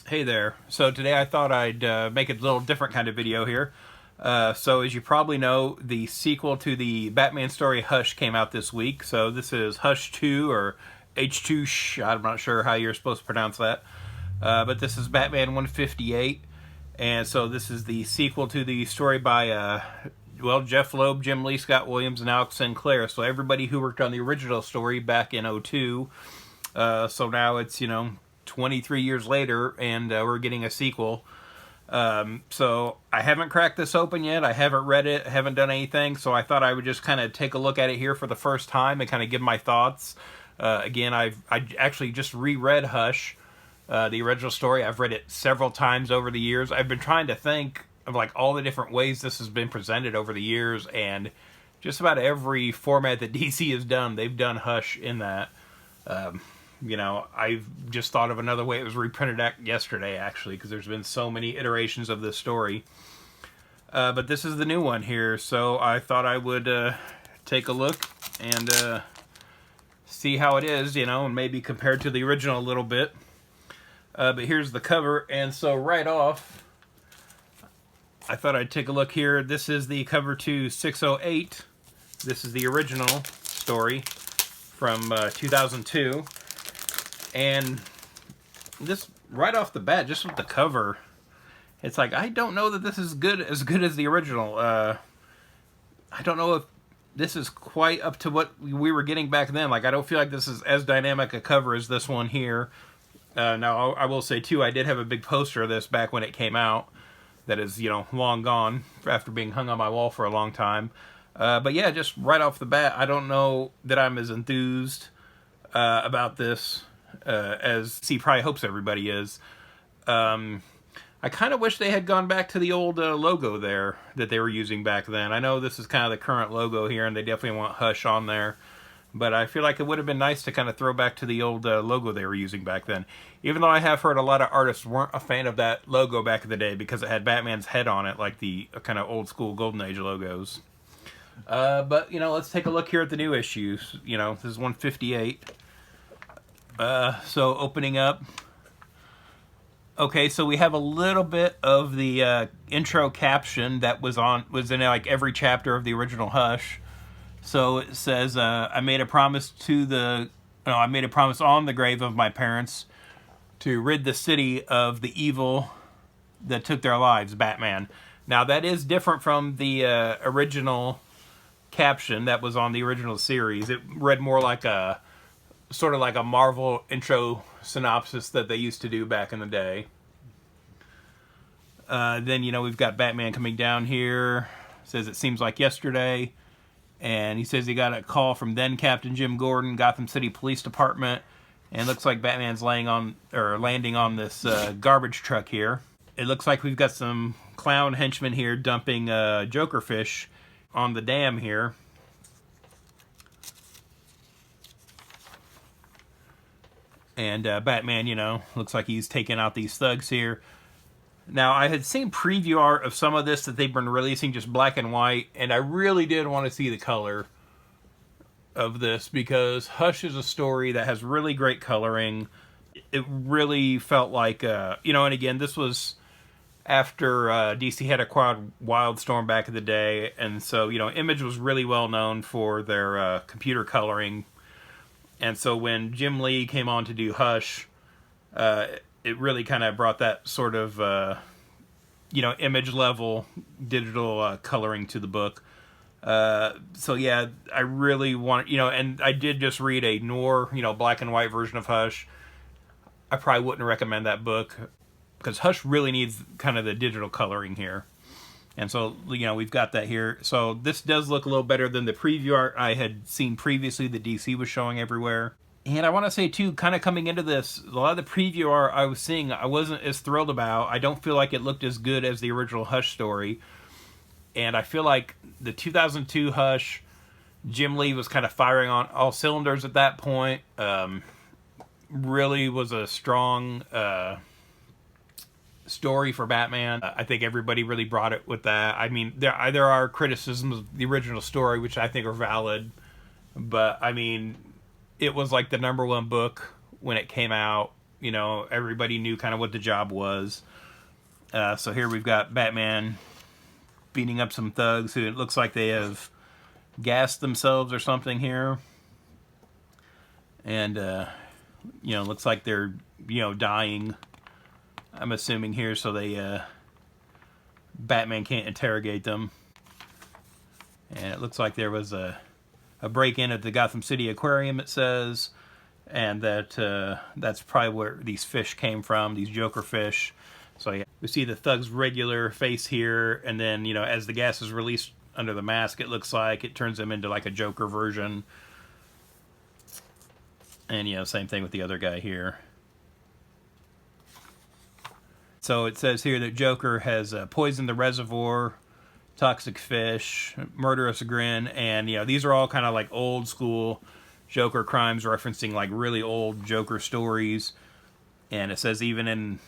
Hey there. So today I thought I'd make a little different kind of video here. So as you probably know, the sequel to the Batman story Hush came out this week. So this is Hush 2 or H2, I'm not sure how you're supposed to pronounce that. But this is Batman 158. And so this is the sequel to the story by, Jeff Loeb, Jim Lee, Scott Williams, and Alex Sinclair. So everybody who worked on the original story back in '02. So now it's, 23 years later, and we're getting a sequel. So I haven't cracked this open yet. I haven't read it. I haven't done anything. So I thought I would just kind of take a look at it here for the first time and kind of give my thoughts. Again, I actually just reread Hush, the original story. I've read it several times over the years. I've been trying to think of like all the different ways this has been presented over the years, and just about every format that DC has done, they've done Hush in that. I've just thought of another way. It was reprinted yesterday, actually, because there's been so many iterations of this story. But this is the new one here, so I thought I would take a look and see how it is, and maybe compare it to the original a little bit. But here's the cover, and so right off, I thought I'd take a look here. This is the cover to 608. This is the original story from 2002. And this, right off the bat, just with the cover, it's like, I don't know that this is as good as the original. I don't know if this is quite up to what we were getting back then. Like, I don't feel like this is as dynamic a cover as this one here. Now, I will say, too, I did have a big poster of this back when it came out that is, long gone after being hung on my wall for a long time. But yeah, just right off the bat, I don't know that I'm as enthused about this as he probably hopes everybody is. I kind of wish they had gone back to the old logo there that they were using back then. I know this is kind of the current logo here, and they definitely want Hush on there. But I feel like it would have been nice to kind of throw back to the old logo they were using back then. Even though I have heard a lot of artists weren't a fan of that logo back in the day because it had Batman's head on it, like the kind of old school Golden Age logos. But, let's take a look here at the new issues. This is 158. So opening up. Okay, so we have a little bit of the intro caption that was in like every chapter of the original Hush. So it says, I made a promise on the grave of my parents to rid the city of the evil that took their lives, Batman. Now that is different from the original caption that was on the original series. It read more like a sort of like a Marvel intro synopsis that they used to do back in the day. Then, we've got Batman coming down here. Says it seems like yesterday. And he says he got a call from then Captain Jim Gordon, Gotham City Police Department. And it looks like Batman's landing on this garbage truck here. It looks like we've got some clown henchmen here dumping Joker fish on the dam here. And Batman, looks like he's taking out these thugs here. Now, I had seen preview art of some of this that they've been releasing just black and white, and I really did want to see the color of this because Hush is a story that has really great coloring. It really felt like, and again, this was after DC had acquired Wildstorm back in the day, and so, Image was really well known for their computer coloring. And so when Jim Lee came on to do Hush, it really kind of brought that sort of, image level digital coloring to the book. So yeah, I really want, and I did just read a noir, black and white version of Hush. I probably wouldn't recommend that book because Hush really needs kind of the digital coloring here. And so, we've got that here. So this does look a little better than the preview art I had seen previously that DC was showing everywhere. And I want to say, too, kind of coming into this, a lot of the preview art I was seeing, I wasn't as thrilled about. I don't feel like it looked as good as the original Hush story. And I feel like the 2002 Hush, Jim Lee was kind of firing on all cylinders at that point. Really was a strong story for Batman. I think everybody really brought it with that. I mean, there are criticisms of the original story, which I think are valid. But, I mean, it was like the #1 book when it came out. you know, everybody knew kind of what the job was. So here we've got Batman beating up some thugs who it looks like they have gassed themselves or something here. And, you know, looks like they're, you know, dying, I'm assuming here, so they, Batman can't interrogate them. And it looks like there was a break-in at the Gotham City Aquarium, it says, and that that's probably where these fish came from, these Joker fish. So yeah, we see the thug's regular face here, and then, you know, as the gas is released under the mask, it looks like it turns him into like a Joker version. And, you know, same thing with the other guy here. So it says here that Joker has poisoned the reservoir, toxic fish, murderous grin, and, you know, these are all kind of like old school Joker crimes referencing like really old Joker stories. And it says even in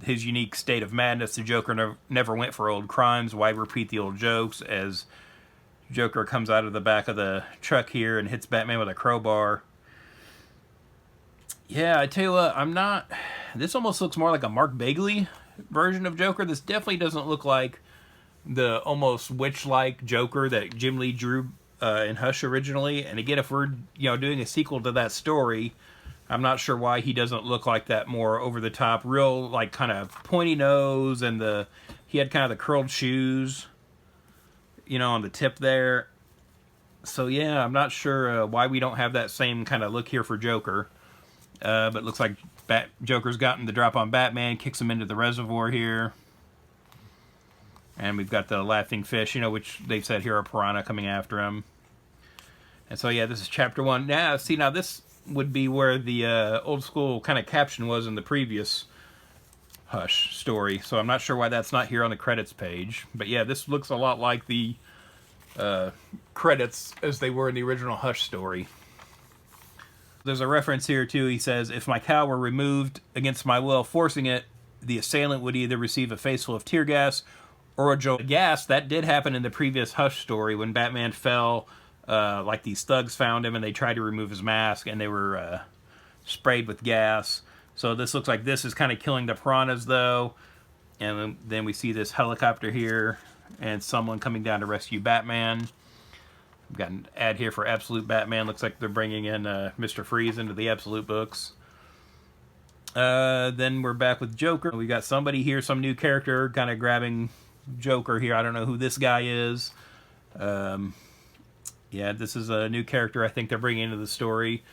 his unique state of madness, the Joker never went for old crimes. Why repeat the old jokes? As Joker comes out of the back of the truck here and hits Batman with a crowbar. Yeah, I tell you what, I'm not... This almost looks more like a Mark Bagley version of Joker. This definitely doesn't look like the almost witch-like Joker that Jim Lee drew in Hush originally. And again, if we're, you know, doing a sequel to that story, I'm not sure why he doesn't look like that more over-the-top, real, like, kind of pointy nose, and he had kind of the curled shoes, you know, on the tip there. So, yeah, I'm not sure why we don't have that same kind of look here for Joker. But it looks like Joker's gotten the drop on Batman, kicks him into the reservoir here. And we've got the laughing fish, you know, which they've said here are piranha coming after him. And so, yeah, this is chapter 1. Now, see, now this would be where the old school kind of caption was in the previous Hush story. So I'm not sure why that's not here on the credits page. But yeah, this looks a lot like the credits as they were in the original Hush story. There's a reference here, too. He says, if my cow were removed against my will, forcing it, the assailant would either receive a face full of tear gas or a jolt of gas. That did happen in the previous Hush story when Batman fell. Like these thugs found him and they tried to remove his mask and they were sprayed with gas. So this looks like this is kind of killing the piranhas, though. And then we see this helicopter here and someone coming down to rescue Batman. We've got an ad here for Absolute Batman. Looks like they're bringing in Mr. Freeze into the Absolute books. Then we're back with Joker. We got somebody here, some new character, kind of grabbing Joker here. I don't know who this guy is. Yeah, this is a new character I think they're bringing into the story.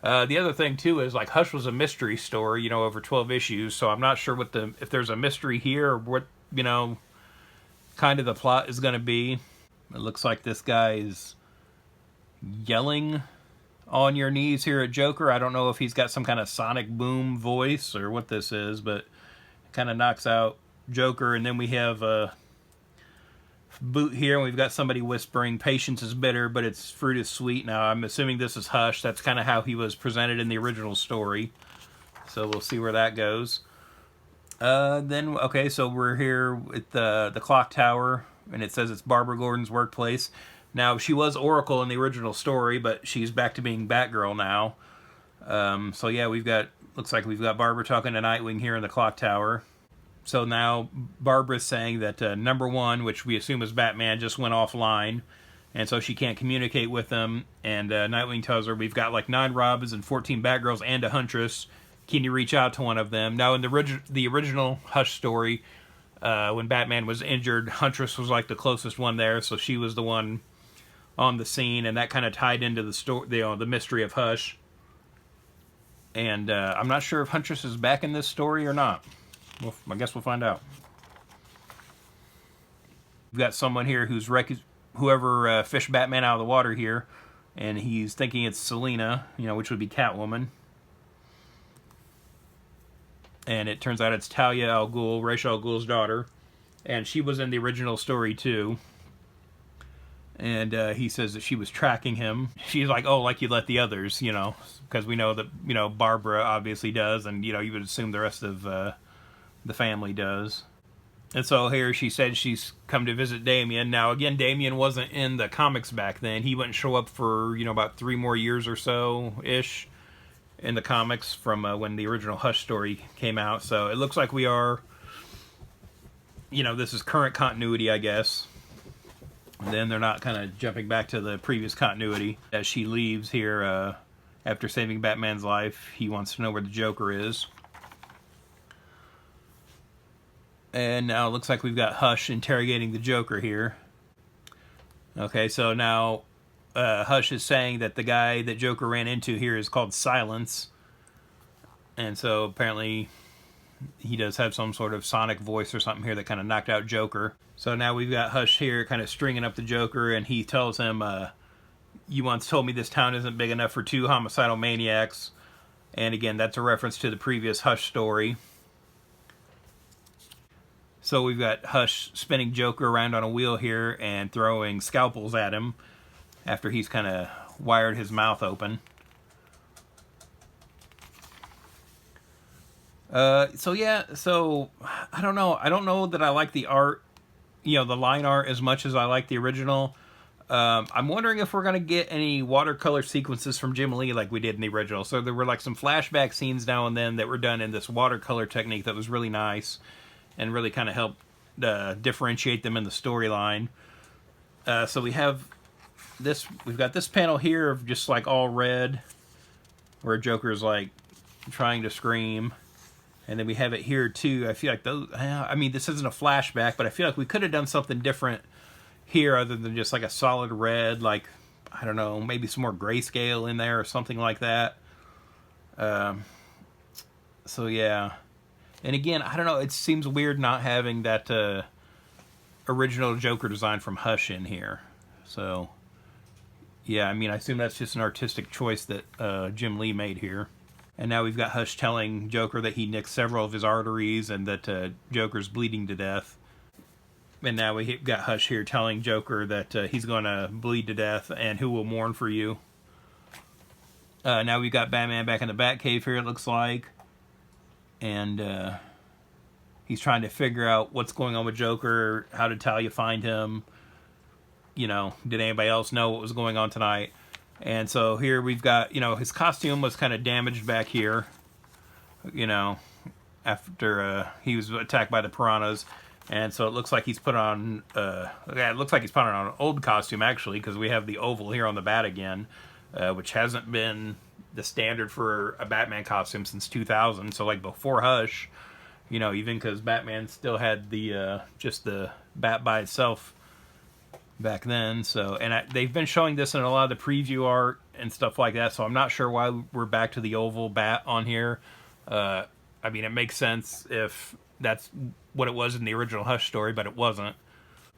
The other thing, too, is like Hush was a mystery story, you know, over 12 issues. So I'm not sure if there's a mystery here or what, you know, kind of the plot is going to be. It looks like this guy is yelling on your knees here at Joker. I don't know if he's got some kind of sonic boom voice or what this is, but it kind of knocks out Joker. And then we have a boot here, and we've got somebody whispering, patience is bitter, but its fruit is sweet. Now, I'm assuming this is Hush. That's kind of how he was presented in the original story. So we'll see where that goes. Then, okay, so we're here at the clock tower, and it says it's Barbara Gordon's workplace. Now, she was Oracle in the original story, but she's back to being Batgirl now. So yeah, looks like we've got Barbara talking to Nightwing here in the clock tower. So now Barbara's saying that number 1, which we assume is Batman, just went offline, and so she can't communicate with him. And Nightwing tells her, we've got like 9 Robins and 14 Batgirls and a Huntress. Can you reach out to one of them? Now, in the original Hush story, when Batman was injured, Huntress was like the closest one there, so she was the one on the scene, and that kind of tied into the story, the mystery of Hush. And I'm not sure if Huntress is back in this story or not. Well, I guess we'll find out. We've got someone here who's whoever fished Batman out of the water here, and he's thinking it's Selina, you know, which would be Catwoman. And it turns out it's Talia al Ghul, Ra's al Ghul's daughter, and she was in the original story too. And he says that she was tracking him. She's like, oh, like you let the others, you know, because we know that, you know, Barbara obviously does, and, you know, you would assume the rest of the family does. And so here she said she's come to visit Damian. Now, again, Damian wasn't in the comics back then. He wouldn't show up for, you know, about 3 more years or so-ish in the comics from when the original Hush story came out. So it looks like we are, you know, this is current continuity, I guess. And then they're not kind of jumping back to the previous continuity. As she leaves here after saving Batman's life, he wants to know where the Joker is. And now it looks like we've got Hush interrogating the Joker here. Okay, so now Hush is saying that the guy that Joker ran into here is called Silence. And so apparently he does have some sort of sonic voice or something here that kind of knocked out Joker. So now we've got Hush here kind of stringing up the Joker, and he tells him, you once told me this town isn't big enough for 2 homicidal maniacs. And again, that's a reference to the previous Hush story. So we've got Hush spinning Joker around on a wheel here and throwing scalpels at him after he's kind of wired his mouth open. So I don't know. I don't know that I like the art, you know, the line art as much as I like the original. I'm wondering if we're going to get any watercolor sequences from Jim Lee like we did in the original. So there were like some flashback scenes now and then that were done in this watercolor technique that was really nice and really kind of helped differentiate them in the storyline. So we have this, we've got this panel here of just like all red where Joker's like trying to scream. And then we have it here too. I feel like those, I mean, this isn't a flashback, but I feel like we could have done something different here other than just like a solid red, like, I don't know, maybe some more grayscale in there or something like that. So yeah. And again, I don't know, it seems weird not having that original Joker design from Hush in here. So, yeah, I mean, I assume that's just an artistic choice that Jim Lee made here. And now we've got Hush telling Joker that he nicked several of his arteries and that Joker's bleeding to death. And now we've got Hush here telling Joker that he's going to bleed to death and who will mourn for you. Now we've got Batman back in the Batcave here, it looks like. And he's trying to figure out what's going on with Joker, how did Talia find him, you know, did anybody else know what was going on tonight? And so here we've got, you know, his costume was kind of damaged back here, you know, after he was attacked by the piranhas. And so it looks like he's put on, it looks like he's put on an old costume actually, because we have the oval here on the bat again, which hasn't been the standard for a Batman costume since 2000. So like before Hush, you know, even because Batman still had the just the bat by itself back then. So, and they've been showing this in a lot of the preview art and stuff like that. So I'm not sure why we're back to the oval bat on here. I mean, it makes sense if that's what it was in the original Hush story, but it wasn't.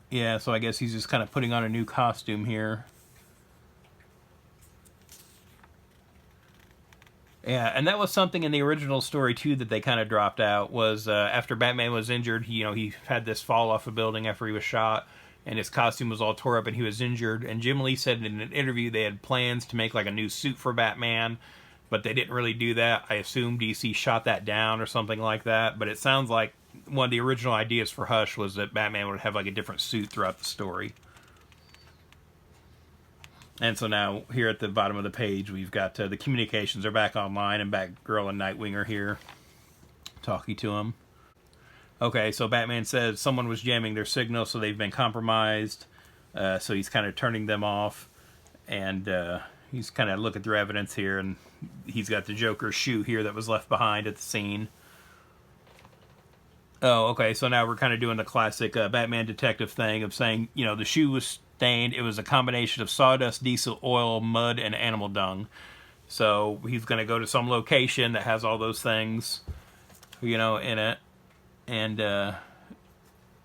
Yeah, so I guess he's just kind of putting on a new costume here. Yeah, and that was something in the original story, too, that they kind of dropped out, was after Batman was injured, he had this fall off a building after he was shot, and his costume was all tore up and he was injured, and Jim Lee said in an interview they had plans to make like a new suit for Batman, but they didn't really do that. I assume DC shot that down or something like that, but it sounds like one of the original ideas for Hush was that Batman would have like a different suit throughout the story. And so now, here at the bottom of the page, we've got the communications are back online, and Batgirl and Nightwing are here talking to him. Okay, so Batman says someone was jamming their signal, so they've been compromised. So he's kind of turning them off, and he's kind of looking through evidence here, and he's got the Joker's shoe here that was left behind at the scene. Oh, okay, so now we're kind of doing the classic Batman detective thing of saying, you know, the shoe was stained. It was a combination of sawdust, diesel oil, mud, and animal dung. So he's going to go to some location that has all those things, you know, in it. And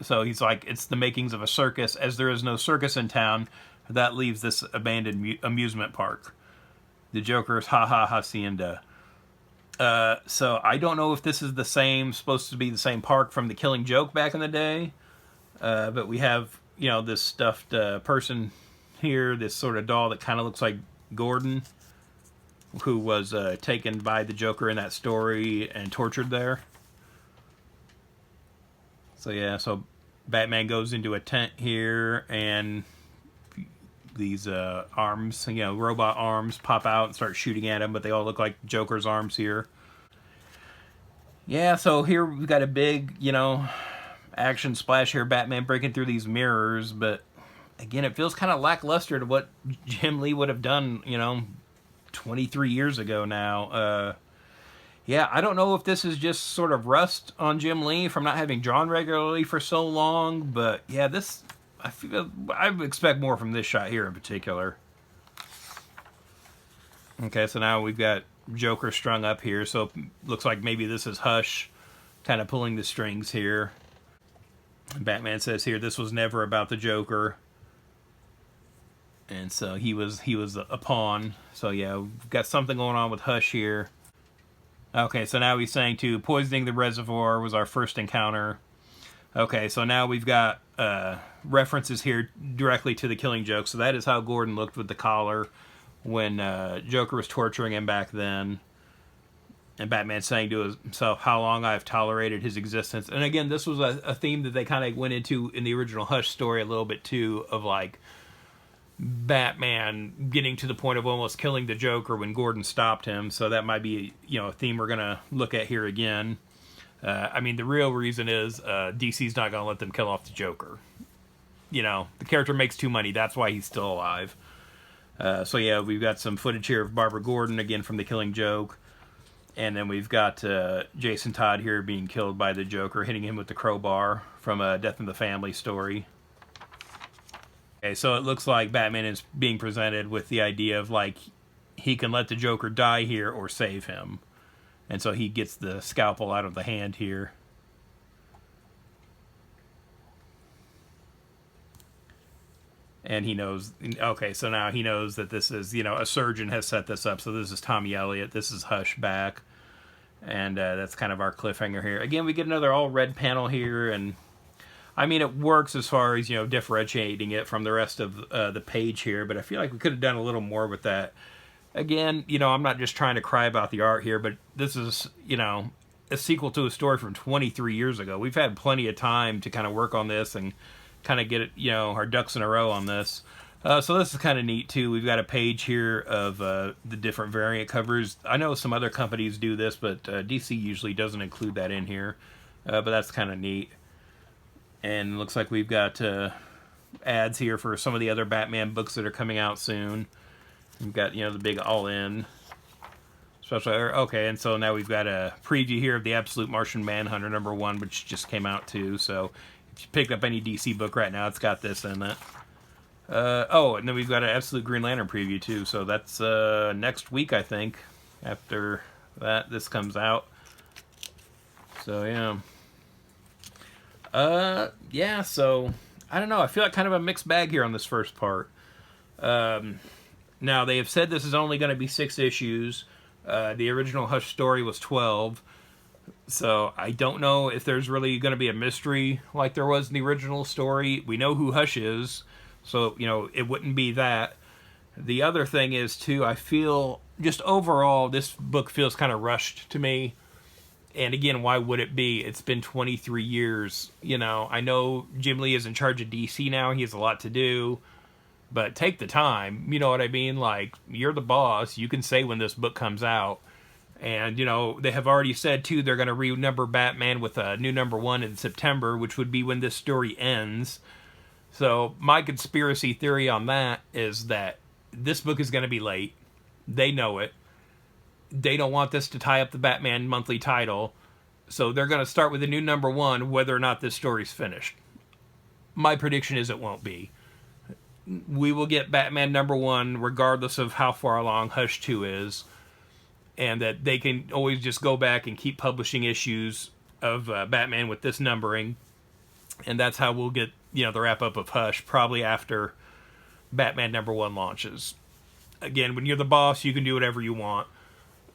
so he's like, it's the makings of a circus. As there is no circus in town, that leaves this abandoned amusement park. The Joker's ha-ha hacienda. So I don't know if this is supposed to be the same park from The Killing Joke back in the day. But we have, you know, this stuffed person here, this sort of doll that kind of looks like Gordon, who was taken by the Joker in that story and tortured there. So yeah, so Batman goes into a tent here, and these arms, you know, robot arms pop out and start shooting at him, but they all look like Joker's arms here. Yeah, so here we've got a big, you know, action splash here, Batman breaking through these mirrors, but again, it feels kind of lackluster to what Jim Lee would have done, you know, 23 years ago now. Yeah, I don't know if this is just sort of rust on Jim Lee from not having drawn regularly for so long, but yeah, this, I expect more from this shot here in particular. Okay, so now we've got Joker strung up here, so it looks like maybe this is Hush kind of pulling the strings here. Batman says here, this was never about the Joker. And so he was a pawn. So yeah, we've got something going on with Hush here. Okay, so now he's saying too, poisoning the reservoir was our first encounter. Okay, so now we've got references here directly to the Killing Joke. So that is how Gordon looked with the collar when Joker was torturing him back then. And Batman saying to himself, how long I've tolerated his existence. And again, this was a theme that they kind of went into in the original Hush story a little bit too, of like Batman getting to the point of almost killing the Joker when Gordon stopped him. So that might be, you know, a theme we're going to look at here again. I mean, the real reason is DC's not going to let them kill off the Joker. You know, the character makes too money. That's why he's still alive. So yeah, we've got some footage here of Barbara Gordon, again from The Killing Joke. And then we've got Jason Todd here being killed by the Joker, hitting him with the crowbar from a Death in the Family story. Okay, so it looks like Batman is being presented with the idea of, like, he can let the Joker die here or save him. And so he gets the scalpel out of the hand here. And he knows, okay, so now he knows that this is, you know, a surgeon has set this up. So this is Tommy Elliott. This is Hush back. And that's kind of our cliffhanger here. Again, we get another all red panel here. And I mean, it works as far as, you know, differentiating it from the rest of the page here. But I feel like we could have done a little more with that. Again, you know, I'm not just trying to cry about the art here, but this is, you know, a sequel to a story from 23 years ago. We've had plenty of time to kind of work on this and kind of get it, you know, our ducks in a row on this. So this is kind of neat too. We've got a page here of the different variant covers. I know some other companies do this, but DC usually doesn't include that in here. But that's kind of neat. And it looks like we've got ads here for some of the other Batman books that are coming out soon. We've got, you know, the big all-in. Especially, okay, and so now we've got a preview here of the Absolute Martian Manhunter #1, which just came out too. So if you picked up any DC book right now, it's got this in it. Oh, and then we've got an Absolute Green Lantern preview too. So that's next week, I think. After that, this comes out. So yeah. Yeah. So I don't know. I feel like kind of a mixed bag here on this first part. Now they have said this is only going to be 6 issues. The original Hush story was 12. So I don't know if there's really going to be a mystery like there was in the original story. We know who Hush is, so, you know, it wouldn't be that. The other thing is, too, I feel just overall this book feels kind of rushed to me. And again, why would it be? It's been 23 years. You know, I know Jim Lee is in charge of DC now. He has a lot to do. But take the time. You know what I mean? Like, you're the boss. You can say when this book comes out. And, you know, they have already said, too, they're going to renumber Batman with a new #1 in September, which would be when this story ends. So my conspiracy theory on that is that this book is going to be late. They know it. They don't want this to tie up the Batman monthly title. So they're going to start with a new #1, whether or not this story's finished. My prediction is it won't be. We will get Batman #1 regardless of how far along Hush 2 is. And that they can always just go back and keep publishing issues of Batman with this numbering. And that's how we'll get, you know, the wrap-up of Hush, probably after Batman #1 launches. Again, when you're the boss, you can do whatever you want.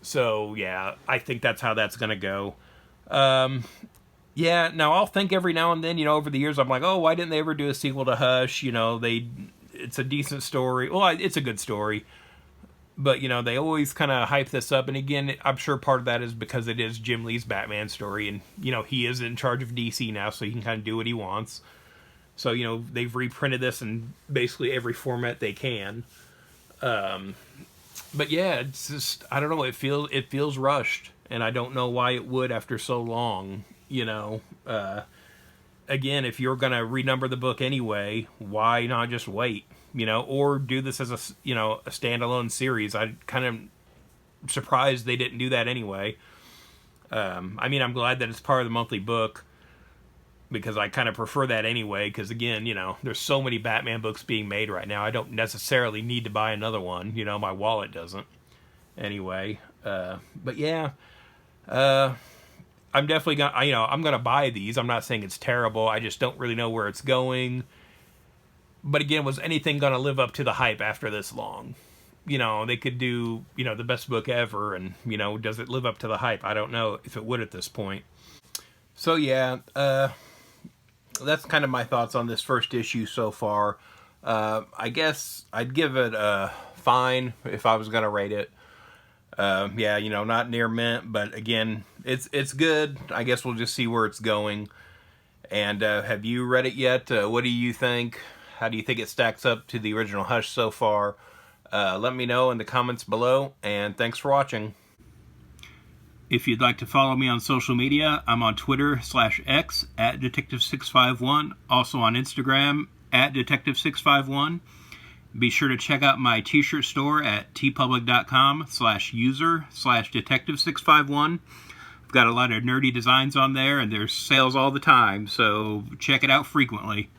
So, yeah, I think that's how that's going to go. Yeah, now I'll think every now and then, you know, over the years, I'm like, oh, why didn't they ever do a sequel to Hush? You know, it's a decent story. Well, it's a good story. But, you know, they always kind of hype this up. And again, I'm sure part of that is because it is Jim Lee's Batman story. And, you know, he is in charge of DC now, so he can kind of do what he wants. So, you know, they've reprinted this in basically every format they can. But yeah, it's just, I don't know, it feels rushed, and I don't know why it would after so long, you know. Again, if you're going to renumber the book anyway, why not just wait, you know, or do this as a, you know, a standalone series. I kind of surprised they didn't do that anyway. I mean, I'm glad that it's part of the monthly book, because I kind of prefer that anyway, because again, you know, there's so many Batman books being made right now. I don't necessarily need to buy another one, you know, my wallet doesn't anyway. But yeah, I'm definitely gonna, you know, I'm gonna buy these. I'm not saying it's terrible, I just don't really know where it's going. But again, was anything gonna live up to the hype after this long? You know, they could do, you know, the best book ever, and, you know, does it live up to the hype? I don't know if it would at this point. So yeah, that's kind of my thoughts on this first issue so far. I guess I'd give it a fine if I was going to rate it. Yeah, you know, not near mint, but again, it's good. I guess we'll just see where it's going. And have you read it yet? What do you think? How do you think it stacks up to the original Hush so far? Let me know in the comments below, and thanks for watching. If you'd like to follow me on social media, I'm on Twitter/X at Detective651, also on Instagram at Detective651. Be sure to check out my t-shirt store at tpublic.com/user/Detective651. I've got a lot of nerdy designs on there, and there's sales all the time, so check it out frequently.